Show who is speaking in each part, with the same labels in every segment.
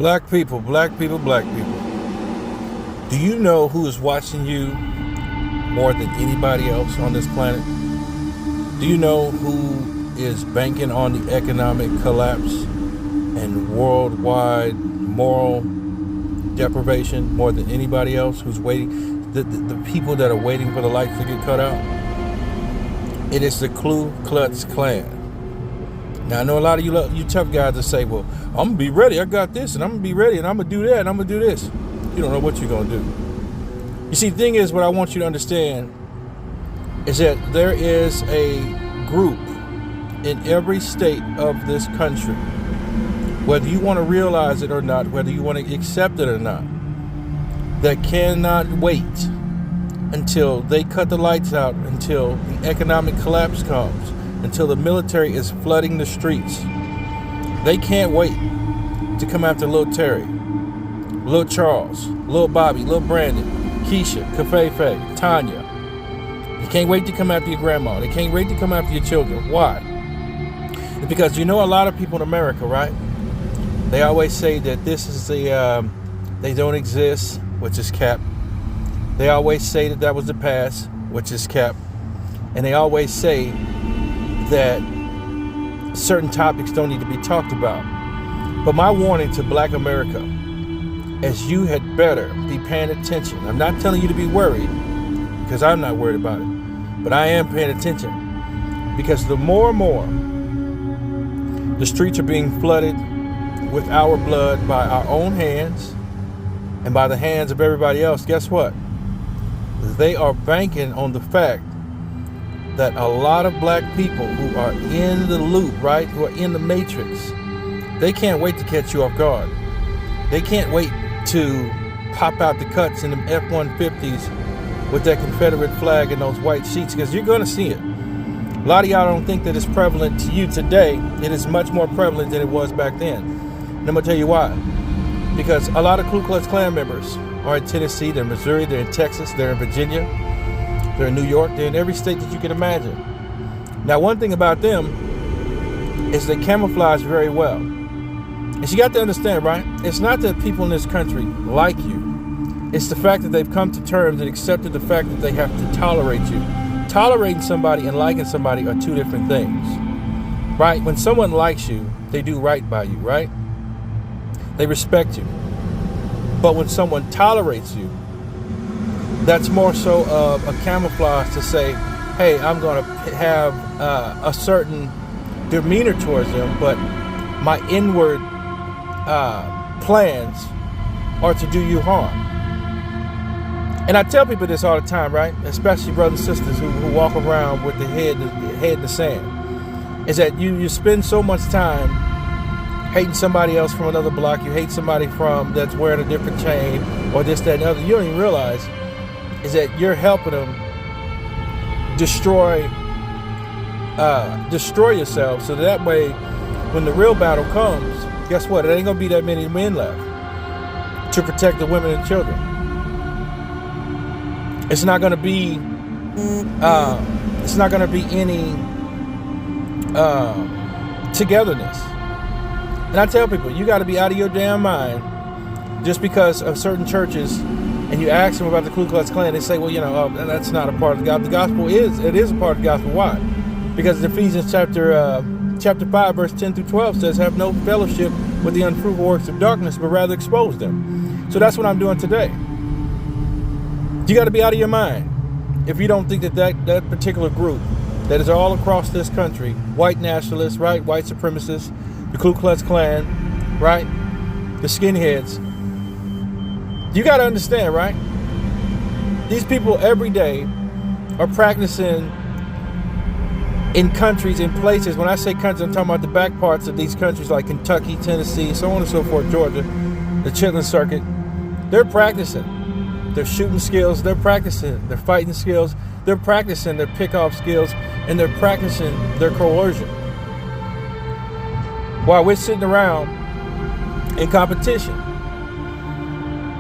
Speaker 1: Black people, black people, black people. Do you know who is watching you more than anybody else on this planet? Do you know who is banking on the economic collapse and worldwide moral deprivation more than anybody else? Who's waiting? The people that are waiting for the lights to get cut out? It is the Ku Klux Klan. Now, I know a lot of you tough guys that say, well, I'm going to be ready. I got this, and I'm going to be ready, and I'm going to do that, and I'm going to do this. You don't know what you're going to do. You see, the thing is, what I want you to understand is that there is a group in every state of this country, whether you want to realize it or not, whether you want to accept it or not, that cannot wait until they cut the lights out, until the economic collapse comes, until the military is flooding the streets. They can't wait to come after Lil Terry, Lil Charles, Lil Bobby, Lil Brandon, Keisha, Kafefe, Tanya. They can't wait to come after your grandma. They can't wait to come after your children. Why? It's because you know a lot of people in America, right? They always say that this is they don't exist, which is cap. They always say that was the past, which is cap. And they always say that certain topics don't need to be talked about. But my warning to black America is you had better be paying attention. I'm not telling you to be worried, because I'm not worried about it. But I am paying attention. Because the more and more the streets are being flooded with our blood by our own hands and by the hands of everybody else, guess what? They are banking on the fact that a lot of black people who are in the loop, right, who are in the matrix, they can't wait to catch you off guard. They can't wait to pop out the cuts in the F-150s with that Confederate flag and those white sheets, because you're going to see it. A lot of y'all don't think that it's prevalent to you today. It is much more prevalent than it was back then. And I'm going to tell you why. Because a lot of Ku Klux Klan members are in Tennessee, they're in Missouri, they're in Texas, they're in Virginia, they're in New York, they're in every state that you can imagine. Now, one thing about them is they camouflage very well. And you got to understand, right? It's not that people in this country like you. It's the fact that they've come to terms and accepted the fact that they have to tolerate you. Tolerating somebody and liking somebody are two different things, right? When someone likes you, they do right by you, right? They respect you. But when someone tolerates you, that's more so of a camouflage to say, hey, I'm going to have a certain demeanor towards them, but my inward plans are to do you harm. And I tell people this all the time, right? Especially brothers and sisters who walk around with the head in the sand, is that you spend so much time hating somebody else from another block. You hate somebody that's wearing a different chain or this, that, and the other. You don't even realize is that you're helping them destroy yourself, so that way when the real battle comes, guess what? It ain't gonna be that many men left to protect the women and children. It's not gonna be any togetherness. And I tell people, you got to be out of your damn mind just because of certain churches. And you ask them about the Ku Klux Klan, they say, well, that's not a part of the gospel. The gospel is a part of the gospel. Why? Because Ephesians chapter 5, verse 10 through 12 says, have no fellowship with the unfruitful works of darkness, but rather expose them. So that's what I'm doing today. You got to be out of your mind if you don't think that particular group that is all across this country, white nationalists, right, white supremacists, the Ku Klux Klan, right, the skinheads, you got to understand, right? These people every day are practicing in countries, in places. When I say countries, I'm talking about the back parts of these countries like Kentucky, Tennessee, so on and so forth, Georgia, the Chitlin Circuit. They're practicing their shooting skills. They're practicing their fighting skills. They're practicing their pickoff skills. And they're practicing their coercion. While we're sitting around in competition.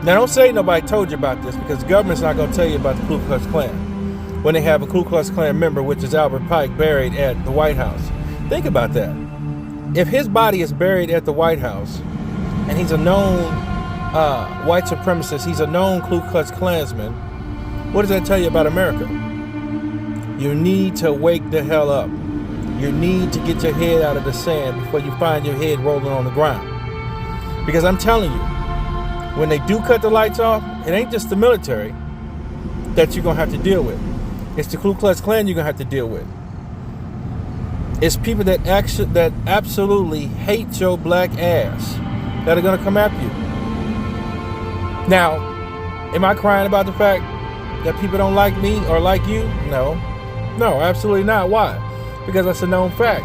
Speaker 1: Now, don't say nobody told you about this, because the government's not going to tell you about the Ku Klux Klan when they have a Ku Klux Klan member, which is Albert Pike, buried at the White House. Think about that. If his body is buried at the White House and he's a known white supremacist, he's a known Ku Klux Klansman, what does that tell you about America? You need to wake the hell up. You need to get your head out of the sand before you find your head rolling on the ground. Because I'm telling you, when they do cut the lights off, it ain't just the military that you're going to have to deal with. It's the Ku Klux Klan you're going to have to deal with. It's people that absolutely hate your black ass that are going to come after you. Now, am I crying about the fact that people don't like me or like you? No. No, absolutely not. Why? Because that's a known fact.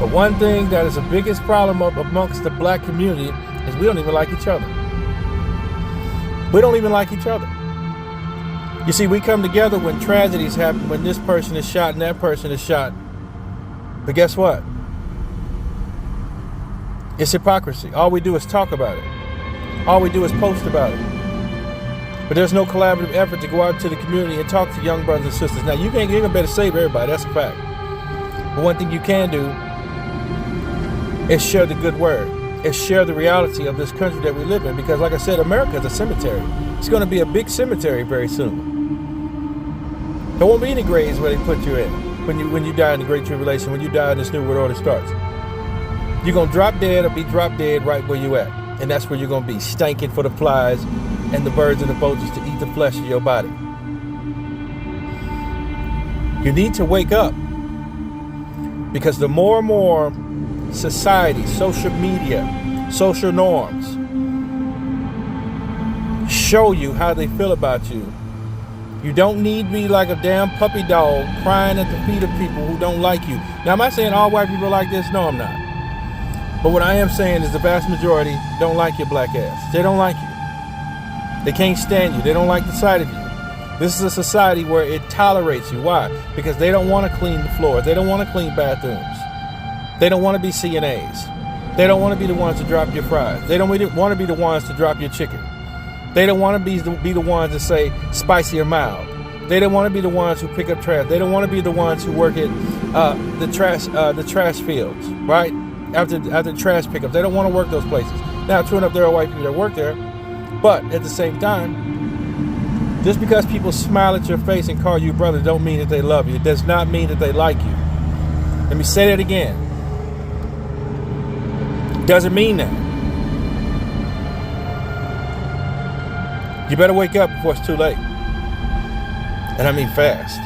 Speaker 1: But one thing that is the biggest problem amongst the black community is we don't even like each other. We don't even like each other. You see, we come together when tragedies happen, when this person is shot and that person is shot. But guess what? It's hypocrisy. All we do is talk about it. All we do is post about it. But there's no collaborative effort to go out to the community and talk to young brothers and sisters. Now, you're going to better save everybody. That's a fact. But one thing you can do is share the good word. Is share the reality of this country that we live in. Because like I said, America is a cemetery. It's going to be a big cemetery very soon. There won't be any graves where they put you in when you die in the Great Tribulation, when you die and this new world order starts. You're going to drop dead or be drop dead right where you at. And that's where you're going to be, stinking for the flies and the birds and the vultures to eat the flesh of your body. You need to wake up. Because the more and more society, social media, social norms show you how they feel about you, you don't need to be like a damn puppy dog crying at the feet of people who don't like you. Now, am I saying all white people are like this? No, I'm not. But what I am saying is the vast majority don't like your black ass. They don't like you. They can't stand you. They don't like the sight of you. This is a society where it tolerates you. Why? Because they don't want to clean the floors. They don't want to clean bathrooms. They don't want to be CNAs. They don't want to be the ones to drop your fries. They don't want to be the ones to drop your chicken. They don't want to be the ones to say spicy or mild. They don't want to be the ones who pick up trash. They don't want to be the ones who work at the trash fields, right? After trash pickup. They don't want to work those places. Now, true enough, there are white people that work there. But at the same time, just because people smile at your face and call you brother don't mean that they love you. It does not mean that they like you. Let me say that again. Doesn't mean that. You better wake up before it's too late. And I mean fast.